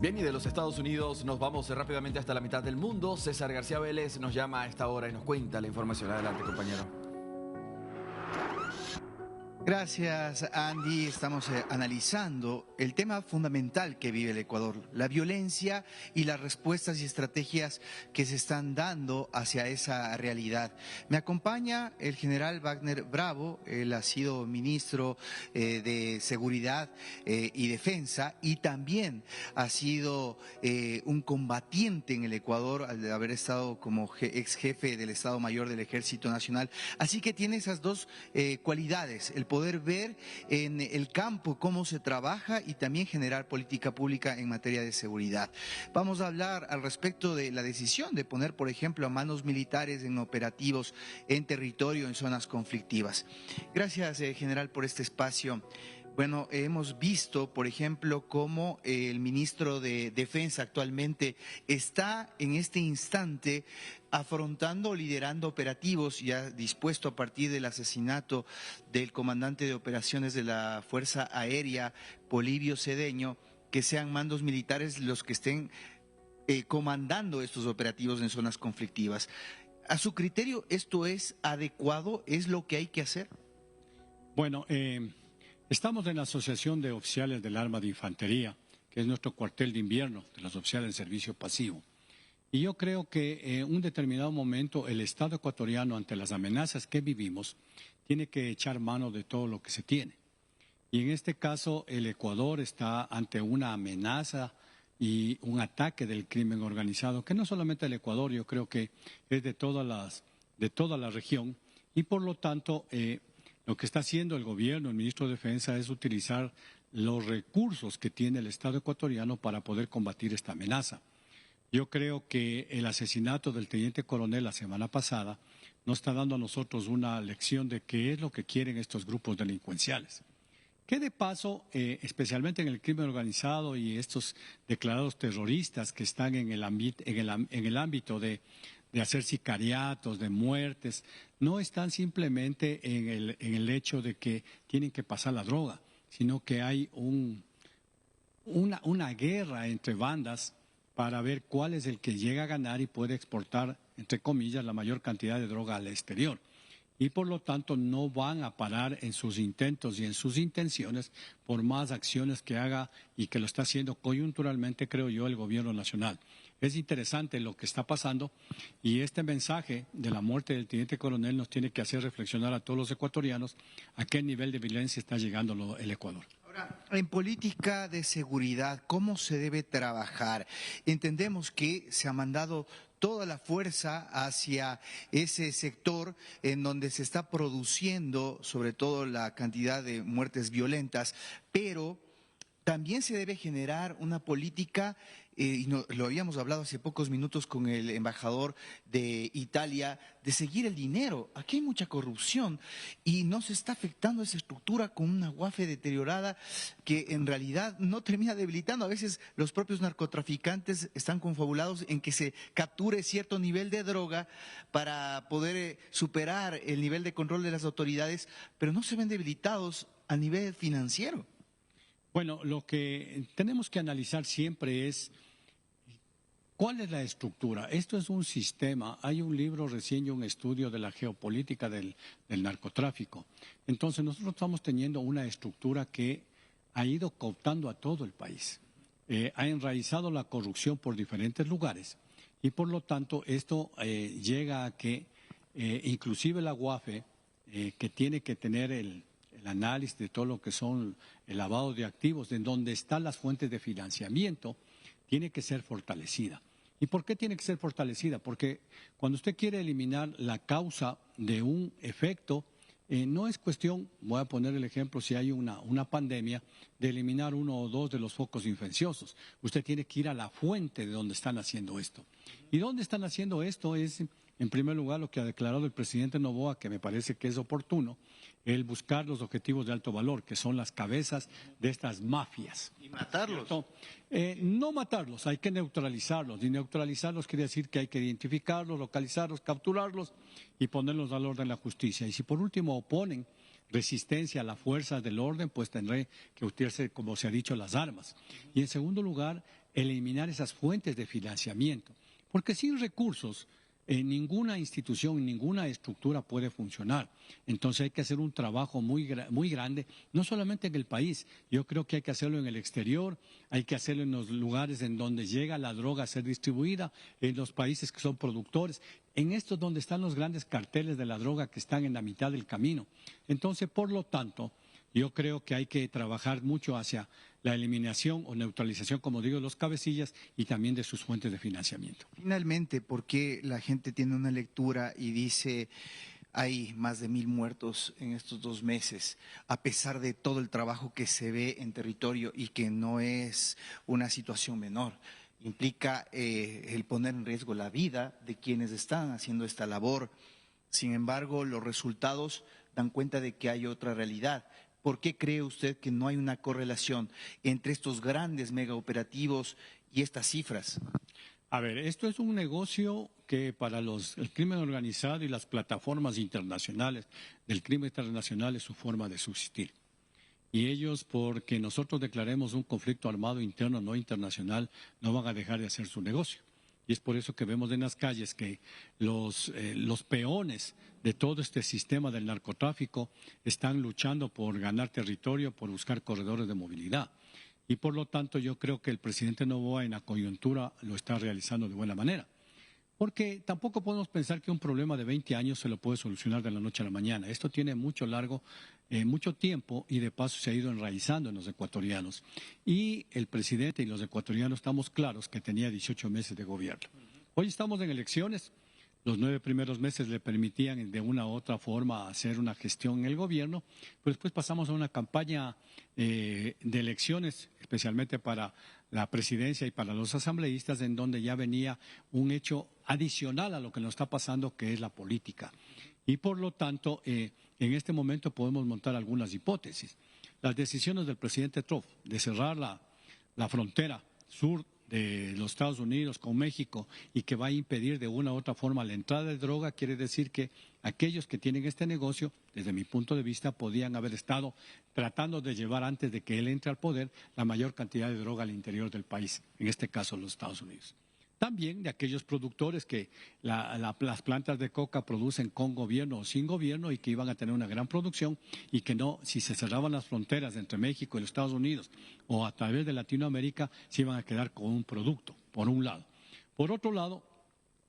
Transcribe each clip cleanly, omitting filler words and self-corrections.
Bien, y de los Estados Unidos nos vamos rápidamente hasta la mitad del mundo. César García Vélez nos llama a esta hora y nos cuenta la información. Adelante, compañero. Gracias, Andy. Estamos analizando el tema fundamental que vive el Ecuador, la violencia y las respuestas y estrategias que se están dando hacia esa realidad. Me acompaña el general Wagner Bravo. Él ha sido ministro de Seguridad y Defensa, y también ha sido un combatiente en el Ecuador al haber estado como ex jefe del Estado Mayor del Ejército Nacional. Así que tiene esas dos cualidades: el poder ver en el campo cómo se trabaja y también generar política pública en materia de seguridad. Vamos a hablar al respecto de la decisión de poner, por ejemplo, a manos militares en operativos en territorio, en zonas conflictivas. Gracias, general, por este espacio. Bueno, hemos visto, por ejemplo, cómo el ministro de Defensa actualmente está en este instante afrontando o liderando operativos, ya dispuesto a partir del asesinato del comandante de operaciones de la Fuerza Aérea, Polibio Cedeño, que sean mandos militares los que estén comandando estos operativos en zonas conflictivas. A su criterio, ¿esto es adecuado? ¿Es lo que hay que hacer? Bueno, estamos en la Asociación de Oficiales del Arma de Infantería, que es nuestro cuartel de invierno de los oficiales de servicio pasivo. Y yo creo que en un determinado momento el Estado ecuatoriano, ante las amenazas que vivimos, tiene que echar mano de todo lo que se tiene. Y en este caso el Ecuador está ante una amenaza y un ataque del crimen organizado, que no solamente el Ecuador, yo creo que es de toda la región, y por lo tanto lo que está haciendo el gobierno, el ministro de Defensa, es utilizar los recursos que tiene el Estado ecuatoriano para poder combatir esta amenaza. Yo creo que el asesinato del teniente coronel la semana pasada nos está dando a nosotros una lección de qué es lo que quieren estos grupos delincuenciales. Que de paso, especialmente en el crimen organizado y estos declarados terroristas que están en el ámbito de hacer sicariatos, de muertes, no están simplemente en el hecho de que tienen que pasar la droga, sino que hay una guerra entre bandas para ver cuál es el que llega a ganar y puede exportar, entre comillas, la mayor cantidad de droga al exterior. Y por lo tanto no van a parar en sus intentos y en sus intenciones por más acciones que haga, y que lo está haciendo coyunturalmente, creo yo, el gobierno nacional. Es interesante lo que está pasando, y este mensaje de la muerte del teniente coronel nos tiene que hacer reflexionar a todos los ecuatorianos a qué nivel de violencia está llegando el Ecuador. Ahora, en política de seguridad, ¿cómo se debe trabajar? Entendemos que se ha mandado toda la fuerza hacia ese sector en donde se está produciendo sobre todo la cantidad de muertes violentas, pero también se debe generar una política, y lo habíamos hablado hace pocos minutos con el embajador de Italia, de seguir el dinero. Aquí hay mucha corrupción y no se está afectando esa estructura con una UAFE deteriorada que en realidad no termina debilitando. A veces los propios narcotraficantes están confabulados en que se capture cierto nivel de droga para poder superar el nivel de control de las autoridades, pero no se ven debilitados a nivel financiero. Bueno, lo que tenemos que analizar siempre es cuál es la estructura. Esto es un sistema. Hay un libro recién y un estudio de la geopolítica del narcotráfico. Entonces nosotros estamos teniendo una estructura que ha ido cooptando a todo el país. Ha enraizado la corrupción por diferentes lugares, y por lo tanto esto llega a que inclusive la UAFE, que tiene que tener el análisis de todo lo que son el lavado de activos, de donde están las fuentes de financiamiento, tiene que ser fortalecida. ¿Y por qué tiene que ser fortalecida? Porque cuando usted quiere eliminar la causa de un efecto, no es cuestión, voy a poner el ejemplo, si hay una pandemia, de eliminar uno o dos de los focos infecciosos. Usted tiene que ir a la fuente de donde están haciendo esto. ¿Y dónde están haciendo esto? Es, en primer lugar, lo que ha declarado el presidente Noboa, que me parece que es oportuno, el buscar los objetivos de alto valor, que son las cabezas de estas mafias. ¿Y matarlos? No matarlos, hay que neutralizarlos. Y neutralizarlos quiere decir que hay que identificarlos, localizarlos, capturarlos y ponerlos al orden de la justicia. Y si por último oponen resistencia a las fuerzas del orden, pues tendré que utilizar, como se ha dicho, las armas. Y en segundo lugar, eliminar esas fuentes de financiamiento, porque sin recursos ninguna institución, ninguna estructura puede funcionar. Entonces hay que hacer un trabajo muy grande, no solamente en el país, yo creo que hay que hacerlo en el exterior, hay que hacerlo en los lugares en donde llega la droga a ser distribuida, en los países que son productores, en estos donde están los grandes carteles de la droga que están en la mitad del camino. Entonces, por lo tanto, yo creo que hay que trabajar mucho hacia la eliminación o neutralización, como digo, de los cabecillas y también de sus fuentes de financiamiento. Finalmente, ¿por qué la gente tiene una lectura y dice hay más de 1.000 muertos en estos 2 meses, a pesar de todo el trabajo que se ve en territorio y que no es una situación menor? Implica el poner en riesgo la vida de quienes están haciendo esta labor. Sin embargo, los resultados dan cuenta de que hay otra realidad. ¿Por qué cree usted que no hay una correlación entre estos grandes megaoperativos y estas cifras? A ver, esto es un negocio que para el crimen organizado y las plataformas internacionales del crimen internacional es su forma de subsistir. Y ellos, porque nosotros declaremos un conflicto armado interno, no internacional, no van a dejar de hacer su negocio. Y es por eso que vemos en las calles que los peones de todo este sistema del narcotráfico están luchando por ganar territorio, por buscar corredores de movilidad. Y por lo tanto yo creo que el presidente Noboa en la coyuntura lo está realizando de buena manera. Porque tampoco podemos pensar que un problema de 20 años se lo puede solucionar de la noche a la mañana. Esto tiene mucho tiempo y de paso se ha ido enraizando en los ecuatorianos. Y el presidente y los ecuatorianos estamos claros que tenía 18 meses de gobierno. Hoy estamos en elecciones. Los 9 primeros meses le permitían de una u otra forma hacer una gestión en el gobierno, pero después pasamos a una campaña de elecciones, especialmente para la presidencia y para los asambleístas, en donde ya venía un hecho adicional a lo que nos está pasando, que es la política. Y por lo tanto, en este momento podemos montar algunas hipótesis. Las decisiones del presidente Trump de cerrar la frontera sur de los Estados Unidos con México y que va a impedir de una u otra forma la entrada de droga, quiere decir que aquellos que tienen este negocio, desde mi punto de vista, podían haber estado tratando de llevar antes de que él entre al poder la mayor cantidad de droga al interior del país, en este caso los Estados Unidos. También de aquellos productores que las plantas de coca producen con gobierno o sin gobierno y que iban a tener una gran producción y que no, si se cerraban las fronteras entre México y los Estados Unidos o a través de Latinoamérica, se iban a quedar con un producto, por un lado. Por otro lado,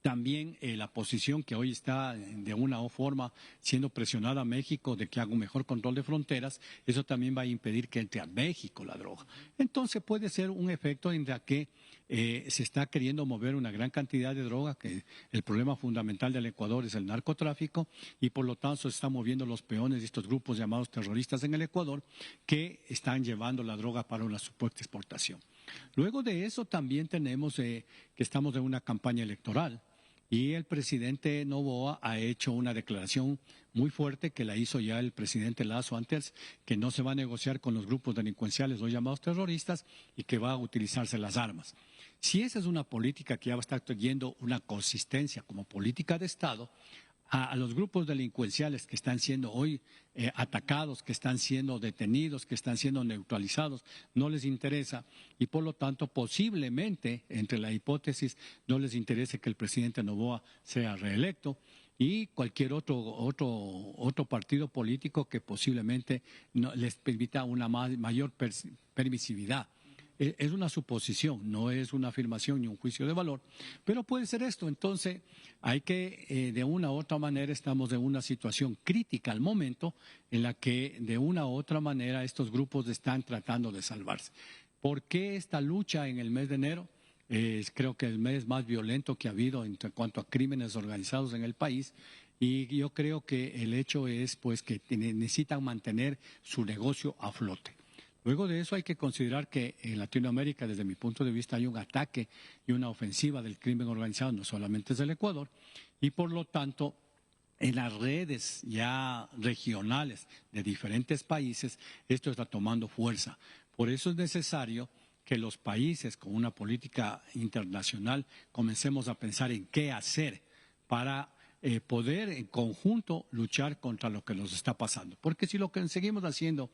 también la posición que hoy está de una forma siendo presionada a México de que haga un mejor control de fronteras, eso también va a impedir que entre a México la droga. Entonces puede ser un efecto en el que se está queriendo mover una gran cantidad de droga, que el problema fundamental del Ecuador es el narcotráfico, y por lo tanto se están moviendo los peones de estos grupos llamados terroristas en el Ecuador que están llevando la droga para una supuesta exportación. Luego de eso también tenemos que estamos en una campaña electoral. Y el presidente Noboa ha hecho una declaración muy fuerte que la hizo ya el presidente Lasso antes, que no se va a negociar con los grupos delincuenciales o llamados terroristas y que va a utilizarse las armas. Si esa es una política que ya va a estar teniendo una consistencia como política de Estado, a los grupos delincuenciales que están siendo hoy atacados, que están siendo detenidos, que están siendo neutralizados, no les interesa y por lo tanto posiblemente, entre la hipótesis, no les interese que el presidente Noboa sea reelecto y cualquier otro partido político que posiblemente no, les permita una mayor permisividad. Es una suposición, no es una afirmación ni un juicio de valor, pero puede ser esto. Entonces, hay que, de una u otra manera, estamos en una situación crítica al momento en la que, de una u otra manera, estos grupos están tratando de salvarse. ¿Por qué esta lucha en el mes de enero? Creo que el mes más violento que ha habido en cuanto a crímenes organizados en el país. Y yo creo que el hecho es pues que necesitan mantener su negocio a flote. Luego de eso hay que considerar que en Latinoamérica, desde mi punto de vista, hay un ataque y una ofensiva del crimen organizado, no solamente es del Ecuador, y por lo tanto, en las redes ya regionales de diferentes países, esto está tomando fuerza. Por eso es necesario que los países con una política internacional comencemos a pensar en qué hacer para poder en conjunto luchar contra lo que nos está pasando. Porque si lo que seguimos haciendo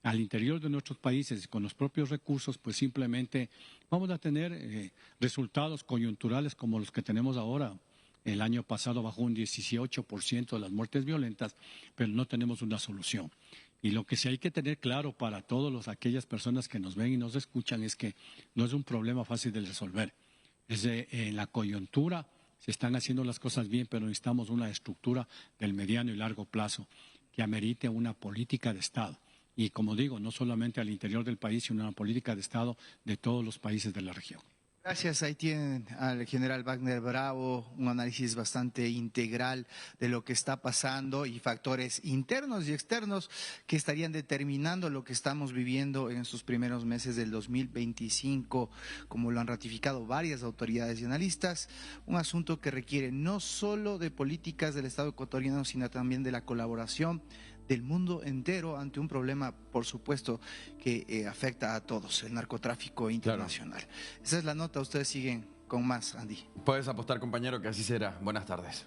al interior de nuestros países con los propios recursos, pues simplemente vamos a tener resultados coyunturales como los que tenemos ahora. El año pasado bajó un 18% de las muertes violentas, pero no tenemos una solución. Y lo que sí hay que tener claro para todas aquellas personas que nos ven y nos escuchan es que no es un problema fácil de resolver. En la coyuntura se están haciendo las cosas bien, pero necesitamos una estructura del mediano y largo plazo que amerite una política de Estado. Y como digo, no solamente al interior del país, sino una política de Estado de todos los países de la región. Gracias, ahí tienen al general Wagner Bravo, un análisis bastante integral de lo que está pasando y factores internos y externos que estarían determinando lo que estamos viviendo en estos primeros meses del 2025, como lo han ratificado varias autoridades y analistas, un asunto que requiere no solo de políticas del Estado ecuatoriano, sino también de la colaboración del mundo entero ante un problema, por supuesto, que afecta a todos, el narcotráfico internacional. Claro. Esa es la nota, ustedes siguen con más, Andy. Puedes apostar, compañero, que así será. Buenas tardes.